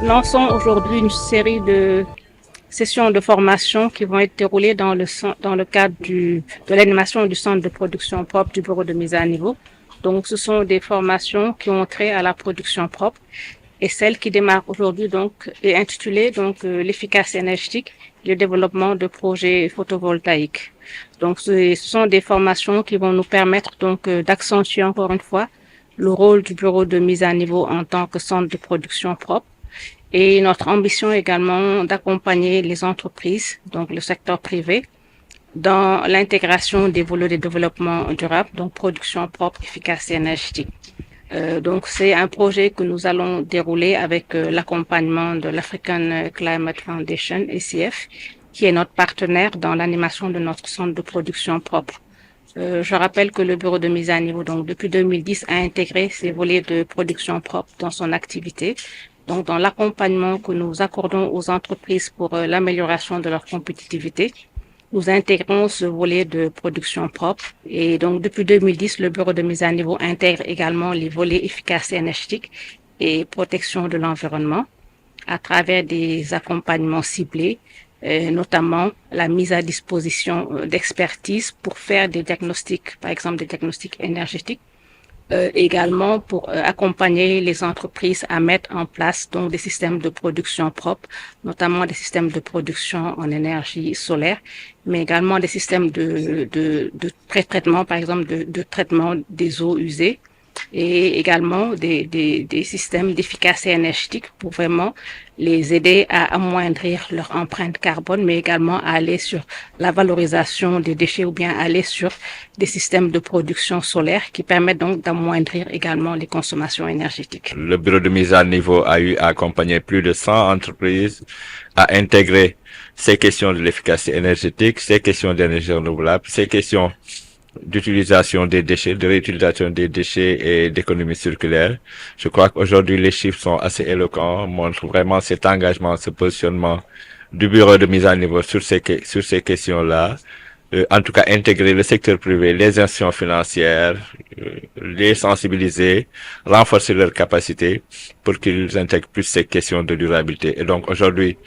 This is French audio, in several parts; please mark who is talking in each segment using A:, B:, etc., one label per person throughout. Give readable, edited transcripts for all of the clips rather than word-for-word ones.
A: Lançons aujourd'hui une série de sessions de formation qui vont être déroulées dans le cadre de l'animation du centre de production propre du bureau de mise à niveau. Donc, ce sont des formations qui ont trait à la production propre et celle qui démarre aujourd'hui donc est intitulée l'efficacité énergétique et le développement de projets photovoltaïques. Donc, ce sont des formations qui vont nous permettre d'accentuer encore une fois le rôle du bureau de mise à niveau en tant que centre de production propre. Et notre ambition également d'accompagner les entreprises, donc le secteur privé, dans l'intégration des volets de développement durable, donc production propre, efficace et énergétique. Donc c'est un projet que nous allons dérouler avec l'accompagnement de l'African Climate Foundation, ACF, qui est notre partenaire dans l'animation de notre centre de production propre. Je rappelle que le bureau de mise à niveau, donc depuis 2010, a intégré ces volets de production propre dans son activité. Donc, dans l'accompagnement que nous accordons aux entreprises pour l'amélioration de leur compétitivité, nous intégrons ce volet de production propre. Et donc, depuis 2010, le bureau de mise à niveau intègre également les volets efficacité énergétique et protection de l'environnement à travers des accompagnements ciblés, notamment la mise à disposition d'expertise pour faire des diagnostics, par exemple des diagnostics énergétiques, également pour accompagner les entreprises à mettre en place donc des systèmes de production propres, notamment des systèmes de production en énergie solaire, mais également des systèmes de pré-traitement, par exemple de traitement des eaux usées, et également des systèmes d'efficacité énergétique pour vraiment les aider à amoindrir leur empreinte carbone, mais également à aller sur la valorisation des déchets ou bien aller sur des systèmes de production solaire qui permettent donc d'amoindrir également les consommations énergétiques.
B: Le bureau de mise à niveau a eu à accompagner plus de 100 entreprises à intégrer ces questions de l'efficacité énergétique, ces questions d'énergie renouvelable, ces questions d'utilisation des déchets, de réutilisation des déchets et d'économie circulaire. Je crois qu'aujourd'hui, les chiffres sont assez éloquents, montrent vraiment cet engagement, ce positionnement du bureau de mise à niveau sur ces questions-là. En tout cas, intégrer le secteur privé, les institutions financières, les sensibiliser, renforcer leurs capacités pour qu'ils intègrent plus ces questions de durabilité. Et donc, aujourd'hui,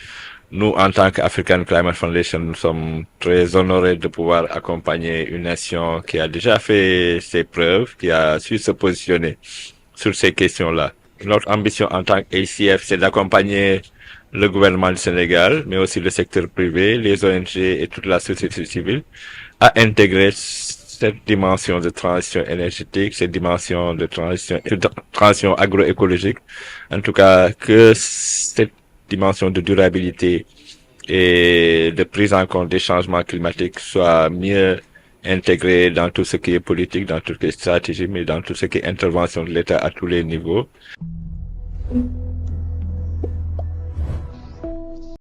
B: nous, en tant qu'African Climate Foundation, nous sommes très honorés de pouvoir accompagner une nation qui a déjà fait ses preuves, qui a su se positionner sur ces questions-là. Notre ambition en tant qu'ACF, c'est d'accompagner le gouvernement du Sénégal, mais aussi le secteur privé, les ONG et toute la société civile à intégrer cette dimension de transition énergétique, cette dimension de transition agroécologique. En tout cas, que cette dimension de durabilité et de prise en compte des changements climatiques soit mieux intégrée dans tout ce qui est politique, dans tout ce qui est stratégie, mais dans tout ce qui est intervention de l'État à tous les niveaux.